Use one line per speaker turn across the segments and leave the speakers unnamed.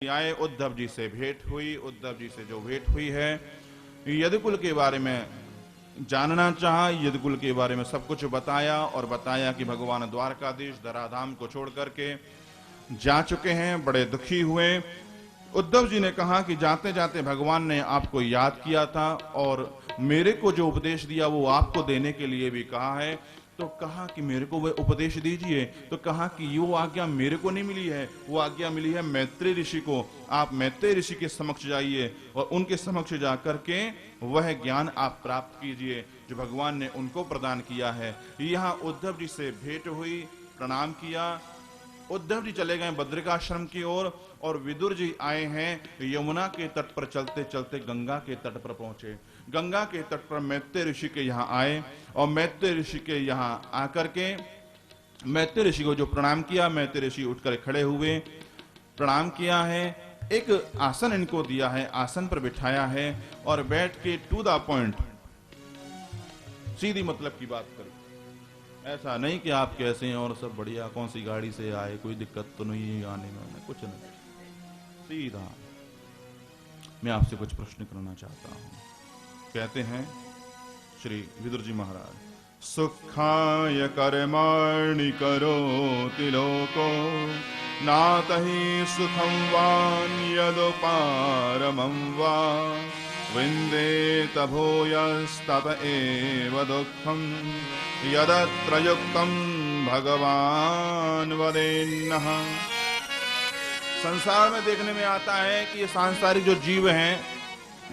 आए उद्धव जी से भेंट हुई। उद्धव जी से जो भेंट हुई है, यदुकुल के बारे में जानना चाहा, यदुकुल के बारे में सब कुछ बताया और बताया कि भगवान द्वारकाधीश धराधाम को छोड़ करके जा चुके हैं, बड़े दुखी हुए। उद्धव जी ने कहा कि जाते जाते भगवान ने आपको याद किया था और मेरे को जो उपदेश दिया वो आपको देने के लिए भी कहा है। तो कहा कि मेरे को वह उपदेश दीजिए। तो कहा कि वो आज्ञा मेरे को नहीं मिली है, वो आज्ञा मिली है मैत्री ऋषि को। आप मैत्री ऋषि के समक्ष जाइए और उनके समक्ष जाकर के वह ज्ञान आप प्राप्त कीजिए जो भगवान ने उनको प्रदान किया है। यहाँ उद्धव जी से भेंट हुई, प्रणाम किया। उद्धव जी चले गए बद्रिकाश्रम की ओर और विदुर जी आए हैं यमुना के तट पर, चलते चलते गंगा के तट पर पहुंचे। गंगा के तट पर मैत्रेय ऋषि के यहाँ आए और मैत्रेय ऋषि के यहाँ आकर के मैत्रेय ऋषि को जो प्रणाम किया, मैत्रेय ऋषि उठकर खड़े हुए, प्रणाम किया है, एक आसन इनको दिया है, आसन पर बिठाया है और बैठ के टू द पॉइंट, सीधी मतलब की बात करें। ऐसा नहीं कि आप कैसे हैं और सब बढ़िया, कौन सी गाड़ी से आए, कोई दिक्कत तो नहीं है आने में, कुछ नहीं, सीधा। मैं आपसे कुछ प्रश्न करना चाहता हूं। कहते हैं श्री विदुर जी महाराज, सुखाय कर्माणि करोति लोको नातहि सुखं वान्यदुपारमं वा विन्देत भूयस्तत एव दुःखं यदत्र युक्तं भगवान वदेन्नः। संसार में देखने में आता है कि ये सांसारिक जो जीव हैं,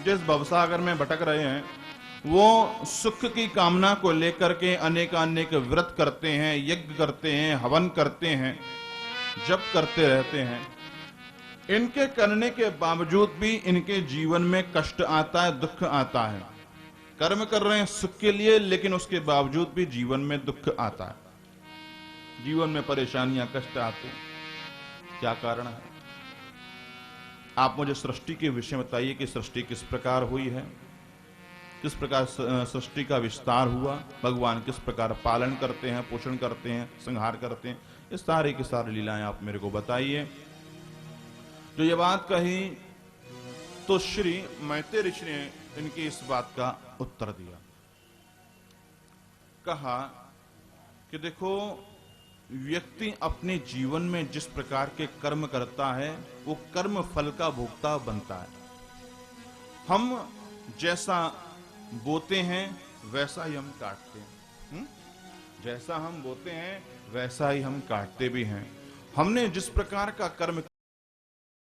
जिस भवसागर में भटक रहे हैं, वो सुख की कामना को लेकर के अनेक व्रत करते हैं, यज्ञ करते हैं, हवन करते हैं, जप करते रहते हैं। इनके करने के बावजूद भी इनके जीवन में कष्ट आता है, दुख आता है। कर्म कर रहे हैं सुख के लिए, लेकिन उसके बावजूद भी जीवन में दुख आता है, जीवन में परेशानियां, कष्ट आते हैं। क्या कारण है? आप मुझे सृष्टि के विषय बताइए कि सृष्टि किस प्रकार हुई है, किस प्रकार सृष्टि का विस्तार हुआ, भगवान किस प्रकार पालन करते हैं, पोषण करते हैं, संहार करते हैं, इस सारे की सारी लीलाएं आप मेरे को बताइए। जो ये बात कही तो श्री मैत्रेय ऋषि ने इनकी इस बात का उत्तर दिया। कहा कि देखो, व्यक्ति अपने जीवन में जिस प्रकार के कर्म करता है वो कर्म फल का भोक्ता बनता है। हम जैसा बोते हैं वैसा ही हम काटते हैं। जैसा हम बोते हैं वैसा ही हम काटते भी हैं। हमने जिस प्रकार का कर्म,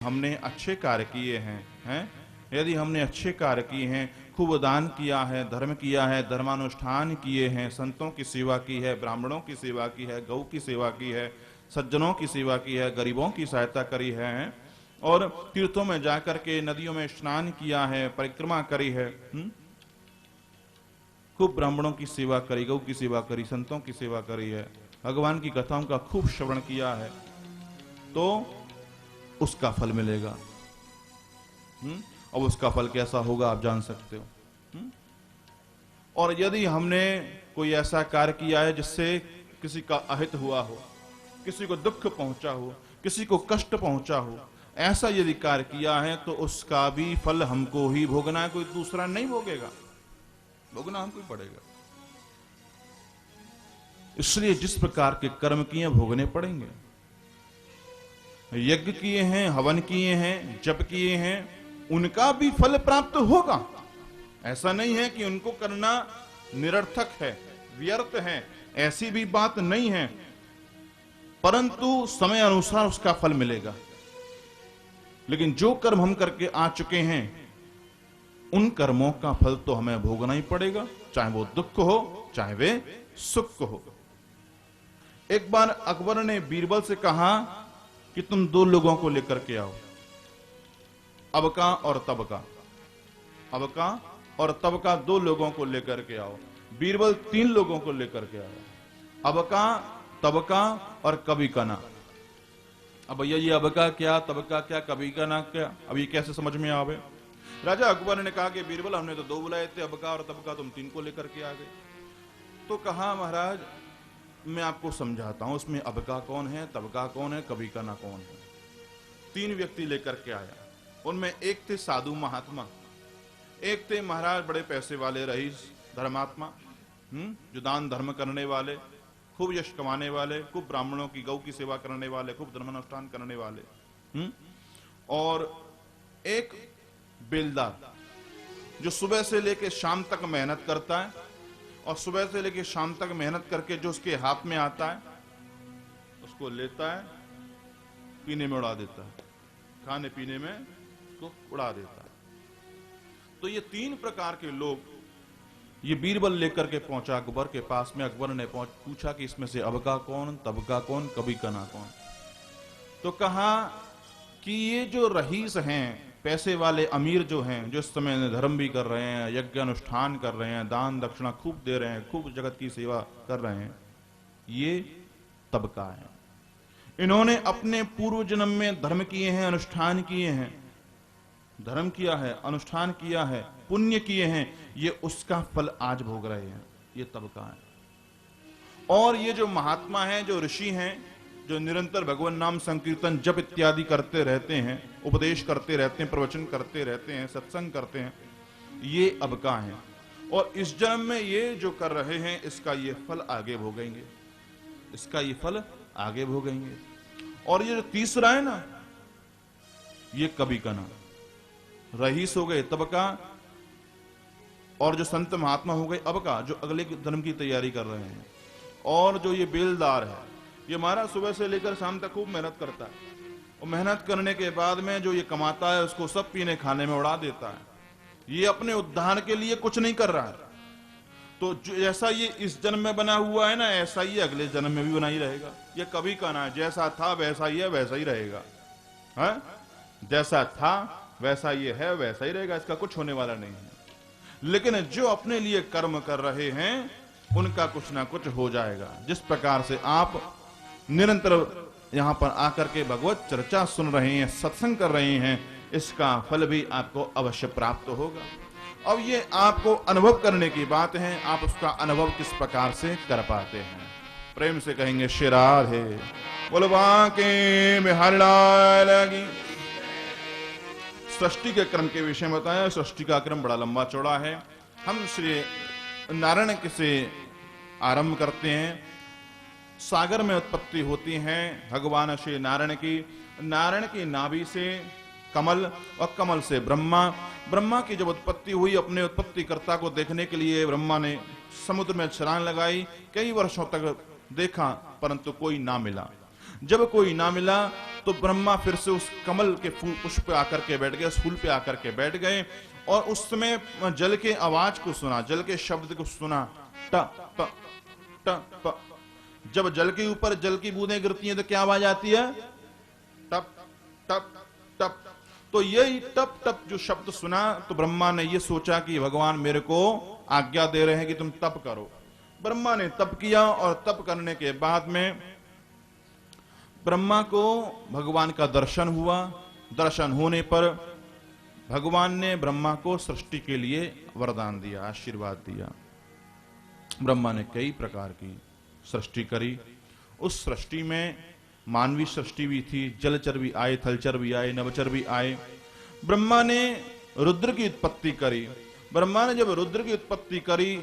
हमने अच्छे कार्य किए हैं, यदि हमने अच्छे कार्य किए हैं, खूब दान किया है, धर्म किया है, धर्मानुष्ठान किए हैं, संतों की सेवा की है, ब्राह्मणों की सेवा की है, गौ की सेवा की है, सज्जनों की सेवा की है, गरीबों की सहायता करी है और तीर्थों में जाकर के नदियों में स्नान किया है, परिक्रमा करी है, खूब ब्राह्मणों की सेवा करी, गौ की सेवा करी, संतों की सेवा करी है, भगवान की कथाओं का खूब श्रवण किया है, तो उसका फल मिलेगा। अब उसका फल कैसा होगा आप जान सकते हो। और यदि हमने कोई ऐसा कार्य किया है जिससे किसी का अहित हुआ हो, किसी को दुख पहुंचा हो, किसी को कष्ट पहुंचा हो, ऐसा यदि कार्य किया है तो उसका भी फल हमको ही भोगना है, कोई दूसरा नहीं भोगेगा, भोगना हमको ही पड़ेगा। इसलिए जिस प्रकार के कर्म किए भोगने पड़ेंगे। यज्ञ किए हैं, हवन किए हैं, जप किए हैं, उनका भी फल प्राप्त होगा। ऐसा नहीं है कि उनको करना निरर्थक है, व्यर्थ है, ऐसी भी बात नहीं है, परंतु समय अनुसार उसका फल मिलेगा। लेकिन जो कर्म हम करके आ चुके हैं उन कर्मों का फल तो हमें भोगना ही पड़ेगा, चाहे वो दुख हो चाहे वे सुख हो। एक बार अकबर ने बीरबल से कहा कि तुम दो लोगों को लेकर के आओ, अबका और तबका, अबका और तबका, दो लोगों को लेकर के आओ। बीरबल 3 लोगों को लेकर के आया, अबका, तबका और कवि कना। अब भैया ये अबका क्या, तबका क्या, कवि कना क्या, अब ये कैसे समझ में आवे? राजा अकबर ने कहा कि बीरबल हमने तो 2 बुलाए थे, अबका और तबका, तुम 3 को लेकर के आ गए। तो कहा महाराज मैं आपको समझाता हूं, उसमें अबका कौन है, तबका कौन है, कवि कना कौन है। 3 व्यक्ति लेकर के आया। उनमें एक थे साधु महात्मा, एक थे महाराज बड़े पैसे वाले रईस धर्मात्मा, जो दान धर्म करने वाले, खूब यश कमाने वाले, खूब ब्राह्मणों की गौ की सेवा करने वाले, खूब धर्मानुष्ठान करने वाले। और एक बेलदार जो सुबह से लेकर शाम तक मेहनत करता है, और सुबह से लेकर शाम तक मेहनत करके जो उसके हाथ में आता है उसको लेता है, पीने में उड़ा देता है, खाने पीने में उसको उड़ा देता है। तो ये 3 प्रकार के लोग ये बीरबल लेकर के पहुंचा अकबर के पास में। अकबर ने पूछा कि इसमें से अब का कौन, तब का कौन, कभी का ना कौन। तो कहा कि ये जो रईस हैं, पैसे वाले अमीर जो हैं, जो इस समय धर्म भी कर रहे हैं, यज्ञ अनुष्ठान कर रहे हैं, दान दक्षिणा खूब दे रहे हैं, खूब जगत की सेवा कर रहे हैं, ये तबका है। इन्होंने अपने पूर्व जन्म में धर्म किए हैं, अनुष्ठान किए हैं, धर्म किया है, अनुष्ठान किया है, पुण्य किए हैं, ये उसका फल आज भोग रहे हैं, ये तबका है। और ये जो महात्मा हैं, जो ऋषि हैं, जो निरंतर भगवान नाम संकीर्तन जप इत्यादि करते रहते हैं, उपदेश करते रहते हैं, प्रवचन करते रहते हैं, सत्संग करते हैं, ये अबका हैं। और इस जन्म में ये जो कर रहे हैं, इसका ये फल आगे भोगेंगे, इसका ये फल आगे भोगेंगे। और ये जो तीसरा है ना, ये कभी का ना, रईस हो गए तबका, और जो संत महात्मा हो गए अबका, जो अगले जन्म की तैयारी कर रहे हैं। और जो ये बेलदार है, ये हमारा सुबह से लेकर शाम तक खूब मेहनत करता है, और मेहनत करने के बाद में जो ये कमाता है उसको सब पीने खाने में उड़ा देता है। ये अपने उद्धार के लिए कुछ नहीं कर रहा है। तो जैसा ये इस जन्म में बना हुआ है ना, ऐसा ही अगले जन्म में भी बना ही रहेगा। ये कभी का ना, जैसा था वैसा ही है, वैसा ही रहेगा। है जैसा था वैसा ये है, वैसा ही रहेगा, इसका कुछ होने वाला नहीं है। लेकिन जो अपने लिए कर्म कर रहे हैं उनका कुछ ना कुछ हो जाएगा। जिस प्रकार से आप निरंतर यहां पर आकर के भगवत चर्चा सुन रहे हैं, सत्संग कर रहे हैं, इसका फल भी आपको अवश्य प्राप्त होगा। अब ये आपको अनुभव करने की बात है, आप उसका अनुभव किस प्रकार से कर पाते हैं। प्रेम से कहेंगे श्री राधे बोलो बांके बिहारी लाल की। सृष्टि के क्रम के विषय में बताया। सृष्टि का क्रम बड़ा लंबा चौड़ा है। हम श्री नारायण से आरंभ करते हैं। सागर में उत्पत्ति होती है भगवान श्री नारायण की। नारायण की नाभि से कमल, और कमल से ब्रह्मा। ब्रह्मा की जब उत्पत्ति हुई, अपने उत्पत्तिकर्ता को देखने के लिए ब्रह्मा ने समुद्र में छलांग लगाई। कई वर्षों तक देखा परंतु कोई ना मिला। जब कोई ना मिला तो ब्रह्मा फिर से उस कमल के फूल पुष्प पे आकर के बैठ गए, उस फूल पे आकर के बैठ गए, और उस समय जल के आवाज को सुना, जल के शब्द को सुना, ट प ट प। जब जल के ऊपर जल की बूंदें गिरती हैं तो क्या आवाज आती है? टप टप टप। तो यही टप टप जो शब्द सुना तो ब्रह्मा ने ये सोचा कि भगवान मेरे को आज्ञा दे रहे हैं कि तुम तप करो। ब्रह्मा ने तप किया, और तप करने के बाद में ब्रह्मा को भगवान का दर्शन हुआ। दर्शन होने पर भगवान ने ब्रह्मा को सृष्टि के लिए वरदान दिया, आशीर्वाद दिया। ब्रह्मा ने कई प्रकार की सृष्टि करी। उस सृष्टि में मानवीय सृष्टि भी थी, जलचर भी आए, थलचर भी आए, नवचर भी आए। ब्रह्मा ने रुद्र की उत्पत्ति करी। ब्रह्मा ने जब रुद्र की उत्पत्ति करी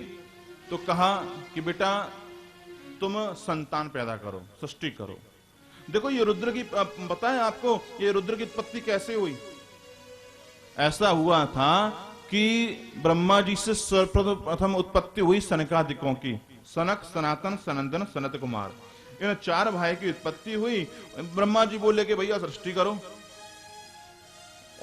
तो कहा कि बेटा तुम संतान पैदा करो, सृष्टि करो। देखो ये रुद्र की, बताएं आपको ये रुद्र की उत्पत्ति कैसे हुई। ऐसा हुआ था कि ब्रह्मा जी से सर्वप्रथम उत्पत्ति हुई सनकादिकों की। सनक, सनातन, सनंदन, सनत कुमार, इन 4 भाई की उत्पत्ति हुई। ब्रह्मा जी बोले कि भैया सृष्टि करो,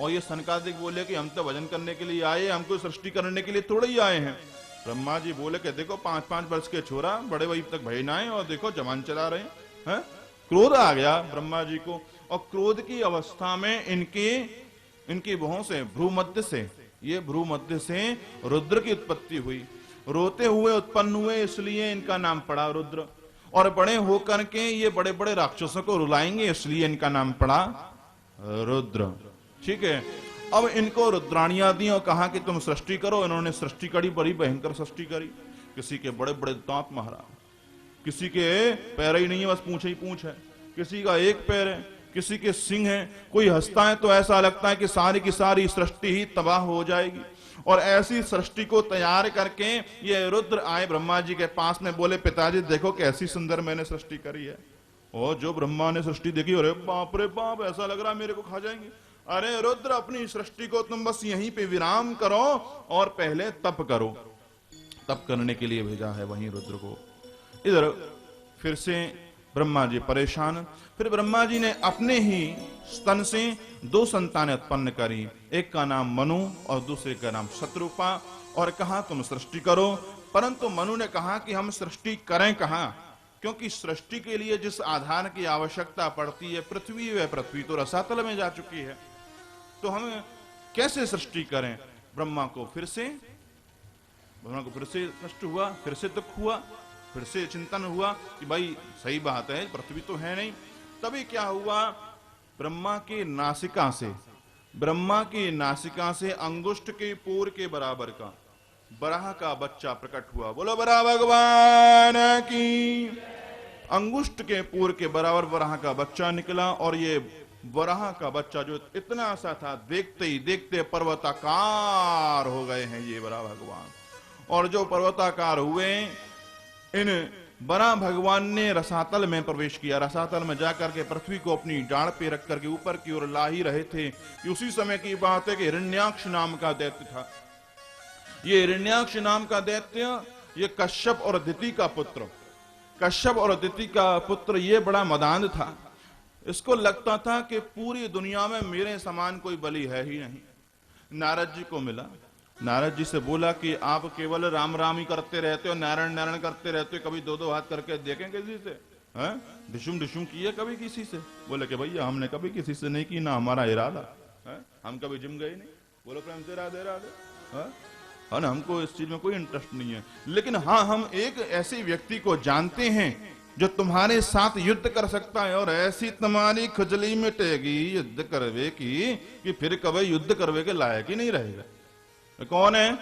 और ये सनकादिक बोले कि हम तो भजन करने के लिए आए, हमको सृष्टि करने के लिए थोड़े ही आए हैं। ब्रह्मा जी बोले कि देखो 5-5 वर्ष के छोरा, बड़े भाई तक भय ना है, और देखो जवान चला रहे हैं। क्रोध आ गया ब्रह्मा जी को, और क्रोध की अवस्था में इनकी भुहों से, भ्रूमध्य से, ये भ्रूमध्य से रुद्र की उत्पत्ति हुई। रोते हुए उत्पन्न हुए, इसलिए इनका नाम पड़ा रुद्र। और बड़े होकर के ये बड़े बड़े राक्षसों को रुलाएंगे, इसलिए इनका नाम पड़ा रुद्र। ठीक है। अब इनको रुद्राणियां दी और कहा कि तुम सृष्टि करो। इन्होंने सृष्टि करी, बड़ी भयंकर सृष्टि करी। किसी के बड़े बड़े दांत महाराज, किसी के पैर ही नहीं है, बस पूंछ ही पूंछ है, किसी का एक पैर है, किसी के सिंह हैं, कोई हंसता है तो ऐसा लगता है कि सारी की सारी सृष्टि ही तबाह हो जाएगी। और ऐसी सृष्टि को तैयार करके ये रुद्र आए ब्रह्मा जी के पास में, बोले पिताजी देखो कैसी सुंदर मैंने सृष्टि करी है। और जो ब्रह्मा ने सृष्टि देखी, अरे बाप रे बाप, ऐसा लग रहा है मेरे को खा जाएंगे। अरे रुद्र, अपनी सृष्टि को तुम बस यहीं पे विराम करो और पहले तप करो। तप करने के लिए भेजा है वहीं रुद्र को। इधर फिर से ब्रह्मा जी परेशान। फिर ब्रह्मा जी ने अपने ही स्तन से 2 संतानें उत्पन्न करी, एक का नाम मनु और दूसरे का नाम शत्रुपा, और कहा तुम सृष्टि करो। परंतु मनु ने कहा कि हम सृष्टि करें कहां, क्योंकि सृष्टि के लिए जिस आधार की आवश्यकता पड़ती है पृथ्वी, वह पृथ्वी तो रसातल में जा चुकी है, तो हम कैसे सृष्टि करें। ब्रह्मा को फिर से कष्ट हुआ, फिर से दुख हुआ, फिर से चिंतन हुआ कि भाई सही बात है, पृथ्वी तो है नहीं। तभी क्या हुआ, ब्रह्मा की नासिका से अंगुष्ठ के पोर के बराबर का बराह का बच्चा प्रकट हुआ। बोलो बराह भगवान की। अंगुष्ठ के पोर के बराबर बराह का बच्चा निकला, और ये बराह का बच्चा जो इतना सा था, देखते ही देखते पर्वताकार हो गए हैं ये बराह भगवान। और जो पर्वताकार हुए, इन बराह भगवान ने रसातल में प्रवेश किया। रसातल में जाकर के पृथ्वी को अपनी डाढ़ पे रख करके ऊपर की ओर ला ही रहे थे कि उसी समय की बात है कि हिरण्याक्ष नाम का दैत्य था। ये हिरण्याक्ष नाम का दैत्य, ये कश्यप और अदिति का पुत्र, ये बड़ा मदान था। इसको लगता था कि पूरी दुनिया में मेरे समान कोई बलि है ही नहीं। नारद जी को मिला, नारद जी से बोला कि आप केवल राम राम ही करते रहते हो, नारायण नारायण करते रहते हो, कभी 2-2 हाथ करके देखें किसी से, डिशुम डिशुम किए कभी किसी से? बोले कि भैया हमने कभी किसी से नहीं की, ना हमारा इरादा है, हम कभी जिम गए नहीं। बोलो प्रेम से राधे राधे। है ना, हमको इस चीज में कोई इंटरेस्ट नहीं है। लेकिन हाँ, हम एक ऐसे व्यक्ति को जानते हैं जो तुम्हारे साथ युद्ध कर सकता है, और ऐसी तुम्हारी खुजली मिटेगी युद्ध करवे की कि फिर कभी युद्ध करवे के लायक ही नहीं रहेगा। कौन है?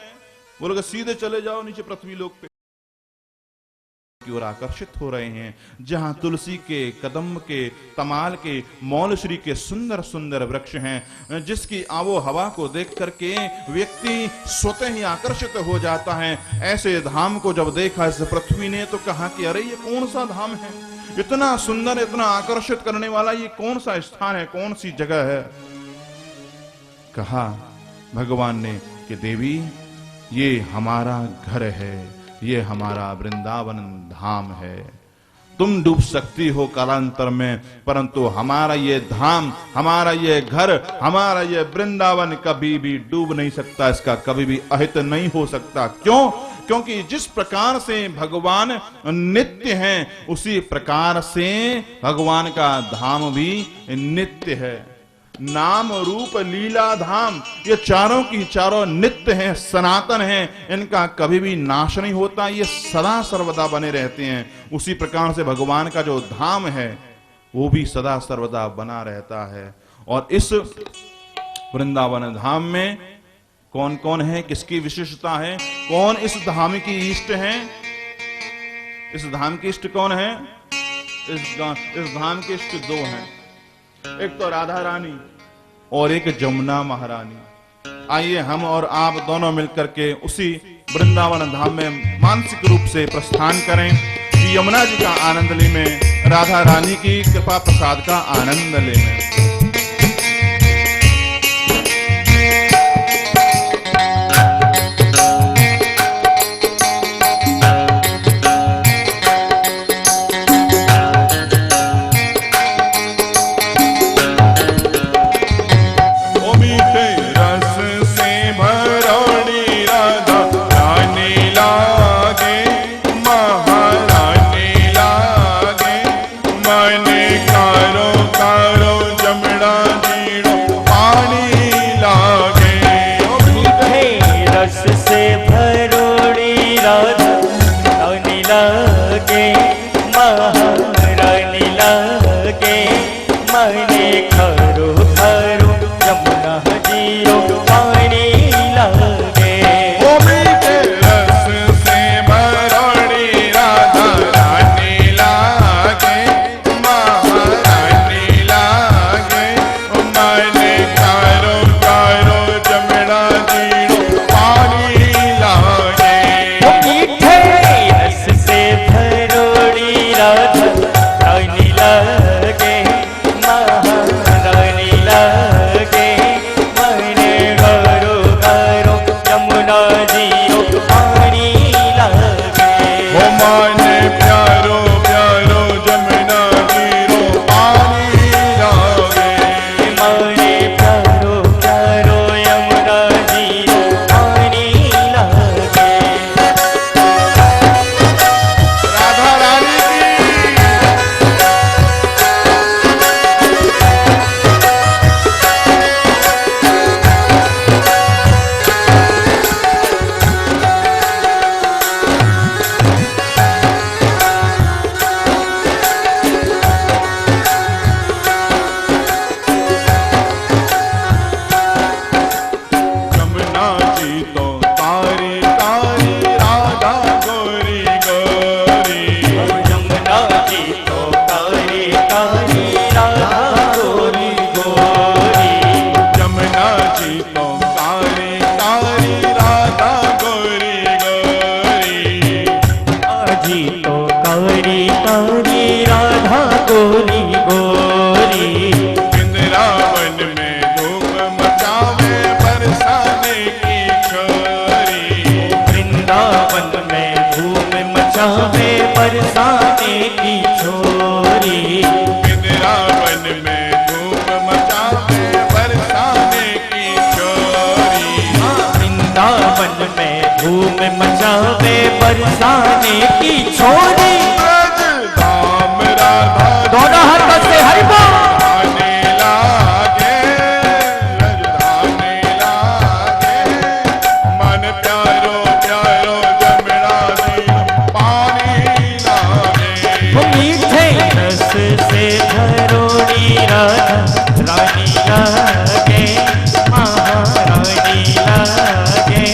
बोलोगे सीधे चले जाओ नीचे पृथ्वी लोक पे की ओर आकर्षित हो रहे हैं, जहां तुलसी के, कदम्ब के, तमाल के, मौलश्री के सुंदर सुंदर वृक्ष हैं, जिसकी आबो हवा को देख करके व्यक्ति स्वतः ही आकर्षित हो जाता है। ऐसे धाम को जब देखा इस पृथ्वी ने तो कहा कि अरे ये कौन सा धाम है, इतना सुंदर, इतना आकर्षित करने वाला, ये कौन सा स्थान है, कौन सी जगह है। कहा भगवान ने कि देवी, ये हमारा घर है, ये हमारा वृंदावन धाम है। तुम डूब सकती हो कालांतर में, परंतु हमारा ये धाम, हमारा ये घर, हमारा ये वृंदावन कभी भी डूब नहीं सकता, इसका कभी भी अहित नहीं हो सकता। क्यों? क्योंकि जिस प्रकार से भगवान नित्य हैं, उसी प्रकार से भगवान का धाम भी नित्य है। नाम रूप लीला धाम, ये चारों की चारों नित्य हैं, सनातन हैं, इनका कभी भी नाश नहीं होता, ये सदा सर्वदा बने रहते हैं। उसी प्रकार से भगवान का जो धाम है वो भी सदा सर्वदा बना रहता है। और इस वृंदावन धाम में कौन कौन है, किसकी विशेषता है, कौन इस धाम की इष्ट है? इस धाम की इष्ट कौन है? इस धाम के इष्ट 2 हैं, एक तो राधा रानी और एक जमुना महारानी। आइए हम और आप दोनों मिलकर के उसी वृंदावन धाम में मानसिक रूप से प्रस्थान करें, यमुना जी का आनंद लें, राधा रानी की कृपा प्रसाद का आनंद लें।
Karo बरसाने की छोड़ी
ब्रज धाम राधा
दोनों हाथों से हरि बोल
आने लागे, ब्रज धाने लागे, मन प्यारो प्यारो जमना दी पानी लागे।
वो मीठे रस से भरोड़ी राधा रानी लागे, महारानी लागे,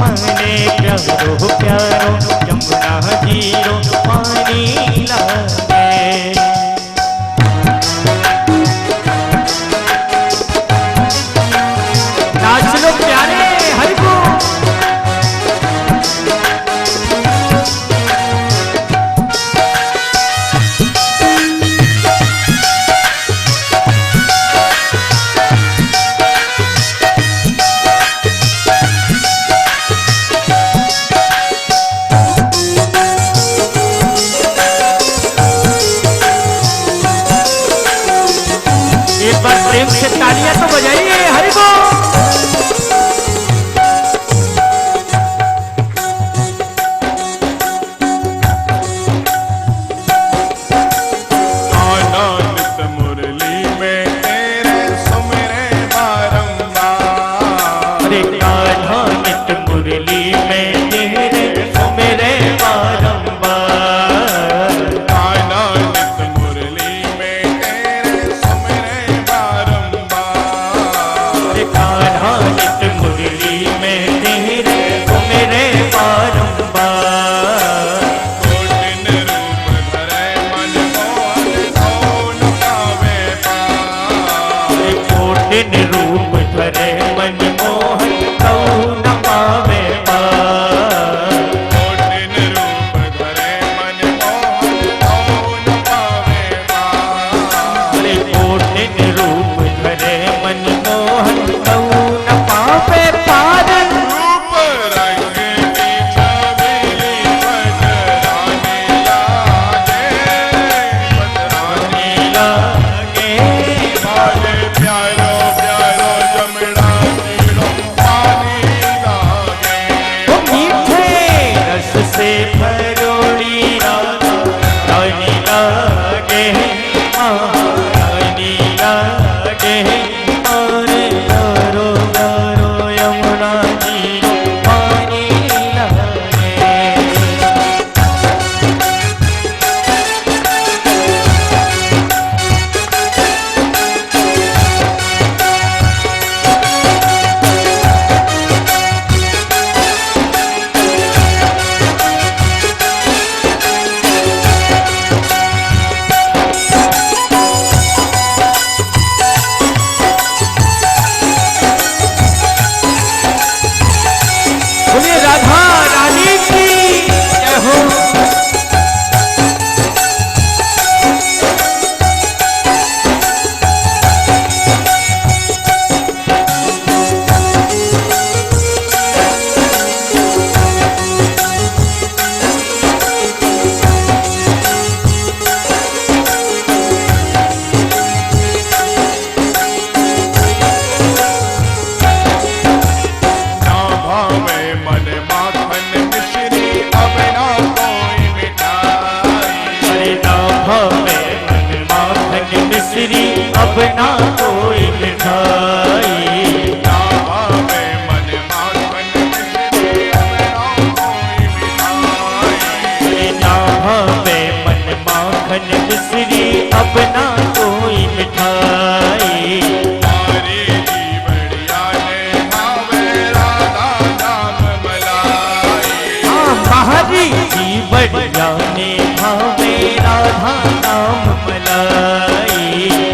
मने प्यारो प्यारो यमुना जीरो पानी लागे। नाच लो प्यारे हरि बोल। एक बार प्रेम से तालियां तो बजाइए हरि बोल।
आनंद मुरली में तेरे सुमिरे बारंबार,
अरे कान्हा नित मुरली में तेरे सुमिरे बारंबार,
आनंद मुरली में तेरे सुमिरे बारंबार,
अरे कान्हा नित मुरली में तेरे सुमिरे बारंबार।
कोटिन रूप धरे मन मोहन कौन पावे पार,
कोटिन रूप धरे मन मोहन कौन पावे पार।
कोटिन रूप धरे मन मोहन कौन पावे पार,
अरे कोटिन रूप धरे मन मोहन कौन पावे पार।
रूप रंग की छबीली बजराने लागे, बजराने
लागे
लागे, प्यारो प्यारो जमना जीरो पानी लागे।
वो मीठे रस से भरोड़ी राधा रानी लागे, महारानी लागे, अरे गारो गारो यमुना जी पानी लागे। बोलिए राधा रानी की जय हो।
ना भावे मन माखन मिश्री अब ना कोई मिठाई,
अरे ना भावे मन माखन मिश्री अब ना कोई मिठाई।
ना भावे मन माखन मिश्री अब ना कोई मिठाई,
अरे ना भावे मन माखन मिश्री अब ना कोई मिठाई।
हमारी जीवड़िया ने भावे राधा नाम मलाई,
हमारी जीवड़िया ने भावे राधा नाम मलाई।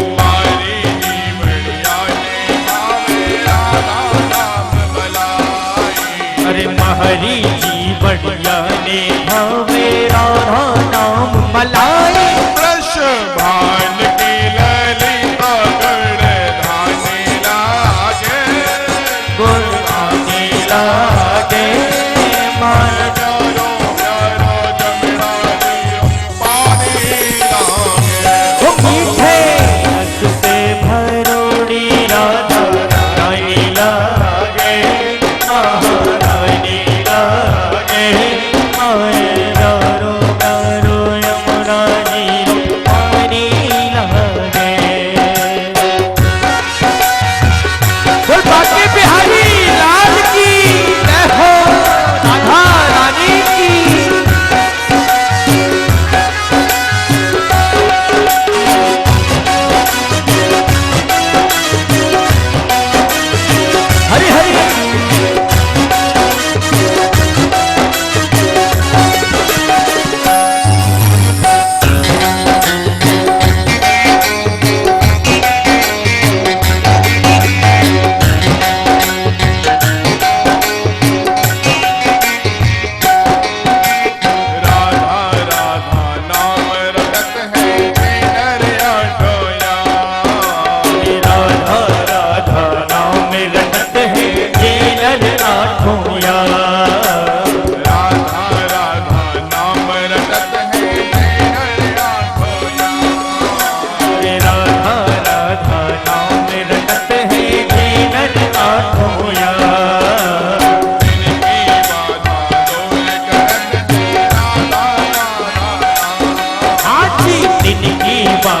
हमारी जीवड़िया ने भावे राधा नाम मलाई,
अरे महरी जीवड़िया ने भावे राधा नाम मलाई।
वृष भान की ललिता गण धाने लागे,
गुरबानी लागे मान।
प्यारो प्यारो जमना दियो पानी लागे।
वो मीठे रस से भरोड़ी राधा रानी लागे, महारानी लागे,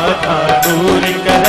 बाधा दूर कर